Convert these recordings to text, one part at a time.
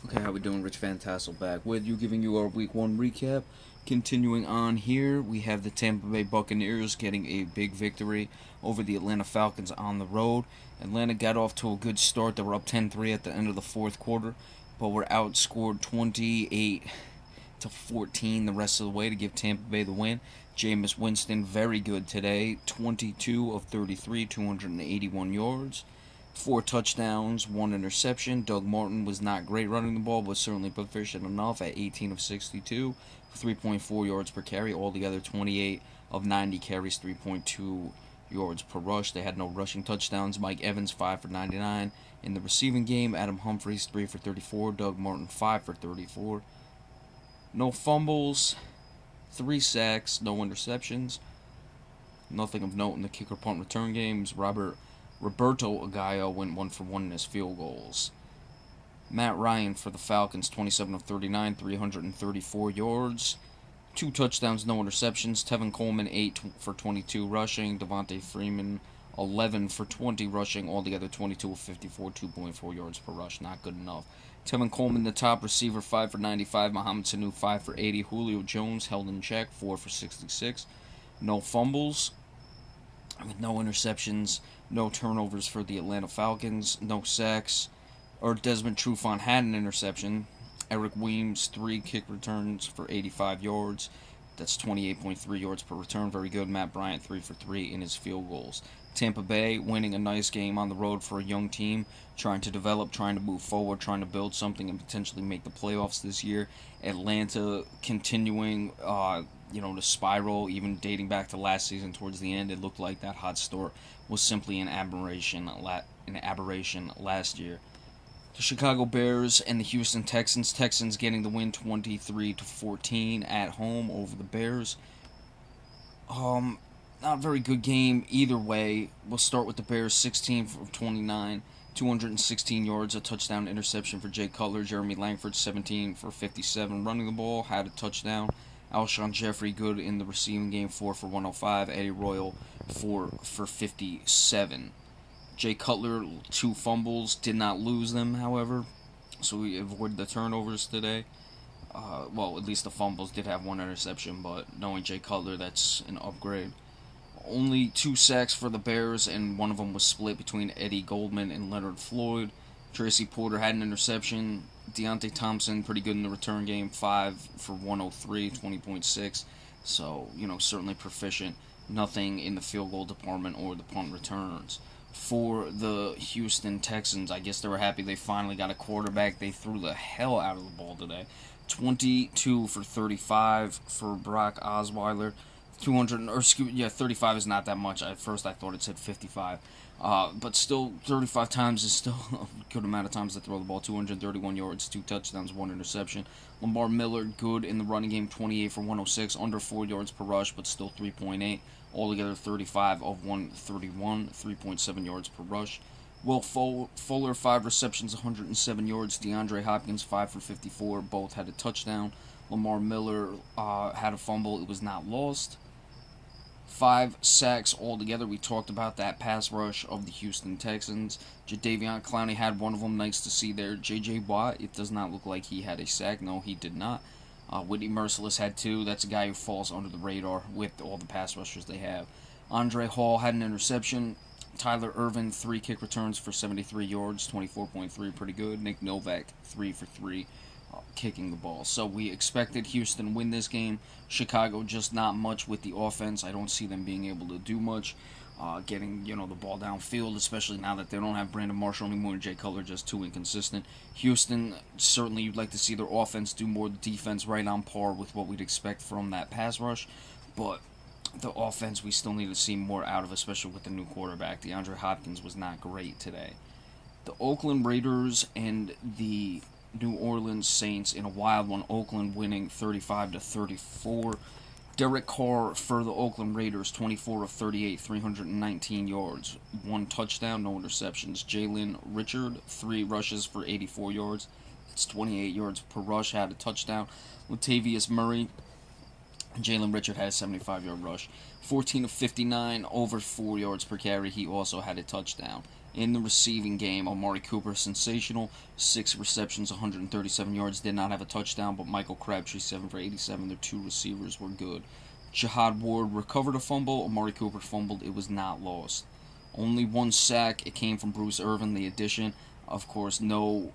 Okay, how we doing? Rich Van Tassel back with you, giving you our Week 1 recap. Continuing on here, we have the Tampa Bay Buccaneers getting a big victory over the Atlanta Falcons on the road. Atlanta got off to a good start. They were up 10-3 at the end of the fourth quarter, but were outscored 28-14 the rest of the way to give Tampa Bay the win. Jameis Winston, very good today, 22 of 33, 281 yards. 4 touchdowns, 1 interception. Doug Martin was not great running the ball, but certainly proficient enough at 18 of 62, 3.4 yards per carry. Altogether, 28 of 90 carries, 3.2 yards per rush. They had no rushing touchdowns. Mike Evans, 5 for 99. In the receiving game, Adam Humphries, 3 for 34. Doug Martin, 5 for 34. No fumbles, 3 sacks, no interceptions. Nothing of note in the kicker punt return games. Roberto Aguayo went 1 for 1 in his field goals. Matt Ryan for the Falcons, 27 of 39, 334 yards. 2 touchdowns, no interceptions. Tevin Coleman, 8 for 22 rushing. Devontae Freeman, 11 for 20 rushing. Altogether, 22 of 54, 2.4 yards per rush. Not good enough. Tevin Coleman, the top receiver, 5 for 95. Mohamed Sanu, 5 for 80. Julio Jones held in check, 4 for 66. No fumbles, with no interceptions, no turnovers for the Atlanta Falcons, no sacks. Desmond Trufant had an interception. Eric Weems, 3 kick returns for 85 yards. That's 28.3 yards per return. Very good. Matt Bryant, 3 for 3 in his field goals. Tampa Bay winning a nice game on the road for a young team, trying to develop, trying to move forward, trying to build something and potentially make the playoffs this year. Atlanta continuing, to spiral, even dating back to last season towards the end. It looked like that hot start was simply an aberration last year. The Chicago Bears and the Houston Texans. Texans getting the win 23-14 at home over the Bears. Not a very good game either way. We'll start with the Bears, 16 for 29, 216 yards, a touchdown interception for Jay Cutler. Jeremy Langford, 17 for 57, running the ball, had a touchdown. Alshon Jeffrey good in the receiving game, 4 for 105. Eddie Royal, 4 for 57. Jay Cutler, 2 fumbles, did not lose them, however, so we avoided the turnovers today. At least the fumbles did have 1 interception, but knowing Jay Cutler, that's an upgrade. Only 2 sacks for the Bears, and one of them was split between Eddie Goldman and Leonard Floyd. Tracy Porter had an interception. Deontay Thompson, pretty good in the return game, 5 for 103, 20.6. So, certainly proficient. Nothing in the field goal department or the punt returns. For the Houston Texans, I guess they were happy they finally got a quarterback. They threw the hell out of the ball today. 22 for 35 for Brock Osweiler. 35 is not that much. At first I thought it said 55. But still, 35 times is still a good amount of times to throw the ball. 231 yards, 2 touchdowns, 1 interception. Lamar Miller, good in the running game, 28 for 106, under 4 yards per rush, but still 3.8. Altogether, 35 of 131, 3.7 yards per rush. Will Fuller, 5 receptions, 107 yards. DeAndre Hopkins, 5 for 54, both had a touchdown. Lamar Miller had a fumble, it was not lost. 5 sacks altogether. We talked about that pass rush of the Houston Texans. Jadeveon Clowney had one of them. Nice to see there. J.J. Watt, it does not look like he had a sack. No, he did not. Whitney Merciless had 2. That's a guy who falls under the radar with all the pass rushers they have. Andre Hall had an interception. Tyler Irvin, 3 kick returns for 73 yards, 24.3, pretty good. Nick Novak, 3 for 3. Kicking the ball. So we expected Houston win this game. Chicago just not much with the offense. I don't see them being able to do much. Getting the ball downfield, especially now that they don't have Brandon Marshall anymore and Jay Cutler just too inconsistent. Houston, certainly you'd like to see their offense do more. The defense right on par with what we'd expect from that pass rush, but the offense we still need to see more out of, especially with the new quarterback. DeAndre Hopkins was not great today. The Oakland Raiders and the New Orleans Saints in a wild one. Oakland winning 35-34. Derek Carr for the Oakland Raiders, 24 of 38, 319 yards, 1 touchdown, no interceptions. Jalen Richard, 3 rushes for 84 yards. It's 28 yards per rush, had a touchdown. Latavius Murray, Jalen Richard had a 75-yard rush. 14 of 59, over 4 yards per carry. He also had a touchdown. In the receiving game, Amari Cooper, sensational. 6 receptions, 137 yards. Did not have a touchdown, but Michael Crabtree, 7 for 87. Their 2 receivers were good. Jihad Ward recovered a fumble. Amari Cooper fumbled. It was not lost. Only 1 sack. It came from Bruce Irvin, the addition. Of course, no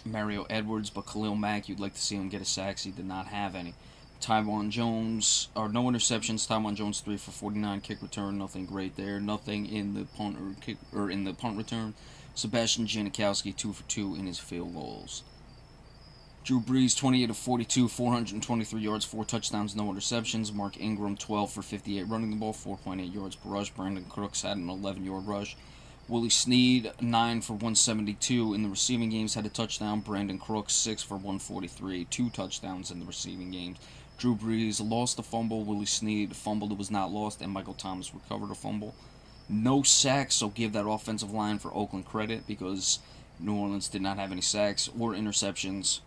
Mario Edwards, but Khalil Mack, you'd like to see him get a sack. He did not have any. Taiwan Jones, or no interceptions. Taiwan Jones 3 for 49, kick return, nothing great there. Nothing in the punt or kick or in the punt return. Sebastian Janikowski 2 for 2 in his field goals. Drew Brees 28 of 42, 423 yards, 4 touchdowns, no interceptions. Mark Ingram 12 for 58 running the ball, 4.8 yards per rush. Brandon Crooks had an 11-yard rush. Willie Snead 9 for 172 in the receiving games, had a touchdown. Brandon Crooks 6 for 143, 2 touchdowns in the receiving games. Drew Brees lost a fumble. Willie Snead fumbled, it was not lost, and Michael Thomas recovered a fumble. No sacks, so give that offensive line for Oakland credit because New Orleans did not have any sacks or interceptions.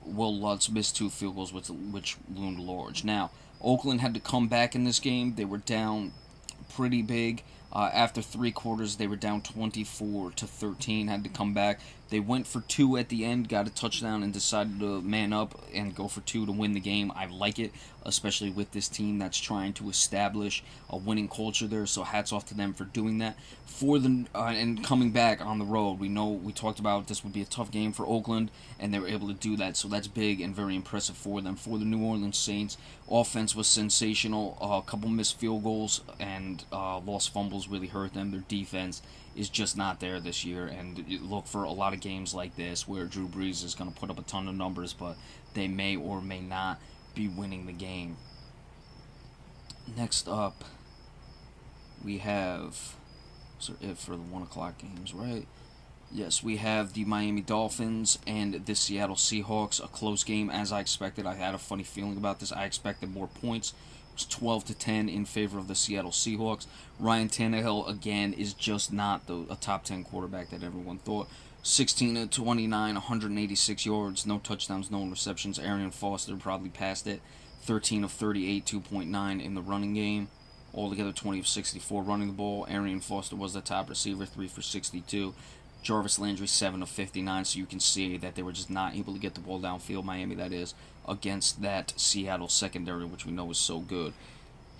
Will Lutz missed 2 field goals, which loomed large. Now, Oakland had to come back in this game. They were down pretty big. After 3 quarters, they were down 24-13. Had to come back. They went for 2 at the end, got a touchdown, and decided to man up and go for 2 to win the game. I like it, especially with this team that's trying to establish a winning culture there. So hats off to them for doing that. And coming back on the road, we talked about this would be a tough game for Oakland, and they were able to do that. So that's big and very impressive for them. For the New Orleans Saints, offense was sensational. A couple missed field goals and lost fumbles really hurt them. Their defense is just not there this year, and look for a lot of games like this where Drew Brees is going to put up a ton of numbers, but they may or may not be winning the game. Next up, we have it for the 1 o'clock games, right? Yes, we have the Miami Dolphins and the Seattle Seahawks. A close game as I expected. I had a funny feeling about this. I expected more points. It was 12-10 in favor of the Seattle Seahawks. Ryan Tannehill, again, is just not a top 10 quarterback that everyone thought. 16-29, 186 yards, no touchdowns, no interceptions. Arian Foster probably passed it. 13 of 38, 2.9 in the running game. Altogether 20 of 64 running the ball. Arian Foster was the top receiver, 3 for 62. Jarvis Landry 7 of 59, so you can see that they were just not able to get the ball downfield, Miami that is, against that Seattle secondary, which we know is so good.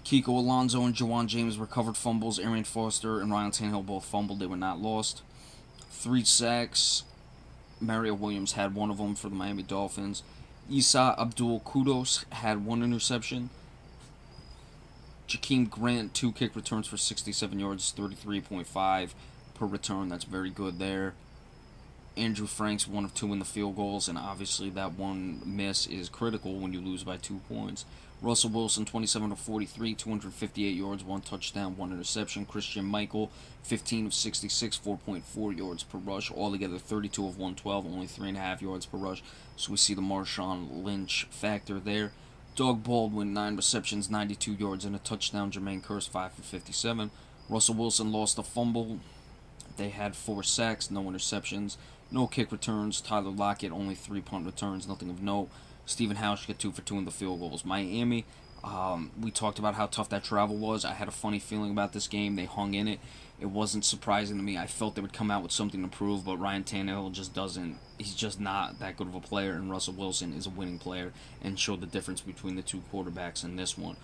Kiko Alonso and Jawan James recovered fumbles. Arian Foster and Ryan Tannehill both fumbled. They were not lost. 3 sacks. Mario Williams had one of them for the Miami Dolphins. Isa Abdul-Quddus had 1 interception. Jakeem Grant, 2 kick returns for 67 yards, 33.5 per return. That's very good there. Andrew Franks 1 of 2 in the field goals, and obviously that 1 miss is critical when you lose by 2 points. Russell Wilson 27 of 43, 258 yards, 1 touchdown, 1 interception. Christian Michael 15 of 66, 4.4 yards per rush. Altogether 32 of 112, only 3.5 yards per rush. So we see the Marshawn Lynch factor there. Doug Baldwin 9 receptions, 92 yards, and a touchdown. Jermaine Kearse 5 for 57. Russell Wilson lost a fumble. They had 4 sacks, no interceptions, no kick returns. Tyler Lockett, only 3 punt returns, nothing of note. Stephen Hauschka, 2 for 2 in the field goals. Miami, we talked about how tough that travel was. I had a funny feeling about this game. They hung in it. It wasn't surprising to me. I felt they would come out with something to prove, but Ryan Tannehill just doesn't. He's just not that good of a player, and Russell Wilson is a winning player and showed the difference between the 2 quarterbacks in this one.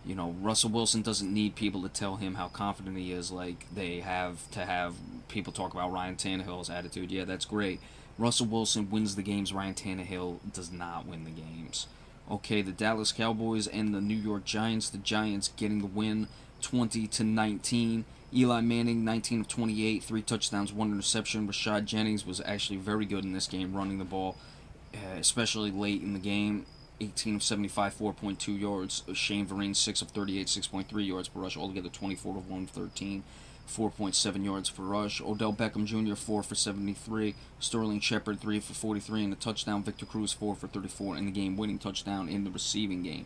You know, Russell Wilson doesn't need people to tell him how confident he is like they have to have people talk about Ryan Tannehill's attitude. Yeah, that's great. Russell Wilson wins the games. Ryan Tannehill does not win the games. Okay, the Dallas Cowboys and the New York Giants. The Giants getting the win 20-19. Eli Manning, 19 of 28, 3 touchdowns, 1 interception. Rashad Jennings was actually very good in this game running the ball, especially late in the game. 18 of 75, 4.2 yards. Shane Vereen, 6 of 38, 6.3 yards per rush. Altogether 24 of 113, 4.7 yards per rush. Odell Beckham Jr., 4 for 73. Sterling Shepard, 3 for 43 and a touchdown. Victor Cruz, 4 for 34 in the game-winning touchdown in the receiving game.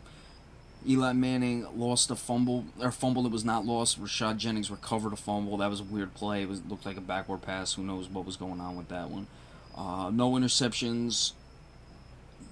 Eli Manning lost a fumble, or fumble that was not lost. Rashad Jennings recovered a fumble. That was a weird play. It looked like a backward pass. Who knows what was going on with that one. No interceptions.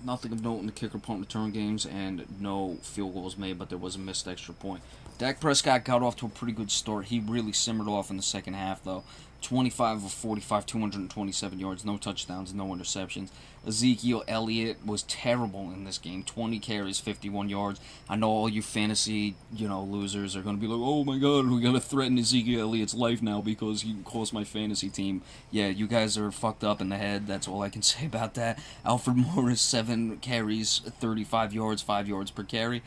Nothing of note in the kicker punt return games, and no field goals made, but there was a missed extra point. Dak Prescott got off to a pretty good start. He really simmered off in the second half, though. 25 of 45, 227 yards, no touchdowns, no interceptions. Ezekiel Elliott was terrible in this game. 20 carries, 51 yards. I know all you fantasy, losers are going to be like, oh my god, we got to threaten Ezekiel Elliott's life now because he cost my fantasy team. Yeah, you guys are fucked up in the head. That's all I can say about that. Alfred Morris, 7 carries, 35 yards, 5 yards per carry.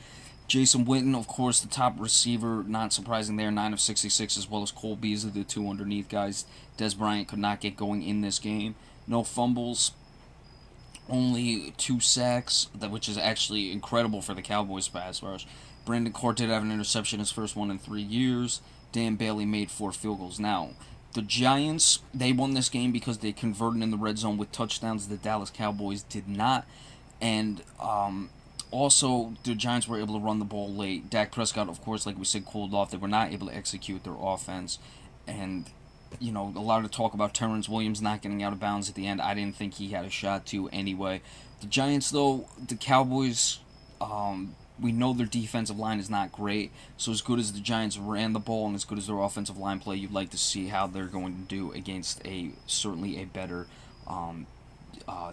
Jason Witten, of course, the top receiver, not surprising there, 9 of 66, as well as Cole Beasley, the 2 underneath guys. Des Bryant could not get going in this game. No fumbles, only 2 sacks, which is actually incredible for the Cowboys pass rush. Brandon Cort did have an interception, his first one in 3 years. Dan Bailey made 4 field goals. Now, the Giants, they won this game because they converted in the red zone with touchdowns. The Dallas Cowboys did not. And, also, the Giants were able to run the ball late. Dak Prescott, of course, like we said, cooled off. They were not able to execute their offense. And, a lot of talk about Terrence Williams not getting out of bounds at the end. I didn't think he had a shot to anyway. The Giants, though, the Cowboys, we know their defensive line is not great. So as good as the Giants ran the ball and as good as their offensive line play, you'd like to see how they're going to do against certainly a better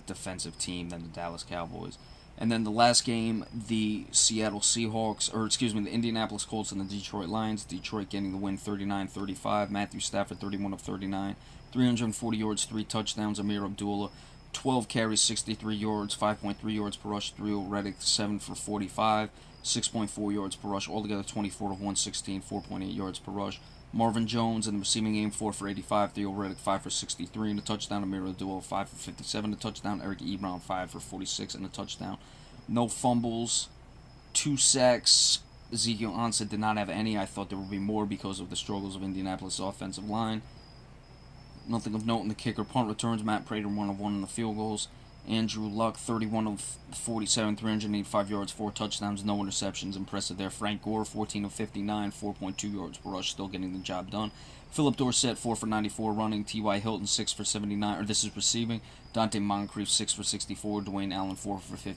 defensive team than the Dallas Cowboys. And then the last game, the the Indianapolis Colts and the Detroit Lions. Detroit getting the win 39-35. Matthew Stafford, 31 of 39. 340 yards, 3 touchdowns. Amir Abdullah, 12 carries, 63 yards, 5.3 yards per rush. Theo Reddick, 7 for 45. 6.4 yards per rush. Altogether, 24 of 116, 4.8 yards per rush. Marvin Jones in the receiving game, 4 for 85. Theo Reddick, 5 for 63 and a touchdown. Amir Abdullah, 5 for 57 and a touchdown. Eric Ebron, 5 for 46 and a touchdown. No fumbles, 2 sacks. Ezekiel Ansah did not have any. I thought there would be more because of the struggles of Indianapolis' offensive line. Nothing of note in the kicker punt returns. Matt Prater, 1 of 1 in the field goals. Andrew Luck, 31 of 47, 385 yards, 4 touchdowns, no interceptions. Impressive there. Frank Gore, 14 of 59, 4.2 yards per rush, still getting the job done. Philip Dorsett, 4 for 94 running. T.Y. Hilton, 6 for 79, this is receiving. Dante Moncrief, 6 for 64. Dwayne Allen, 4 for 50.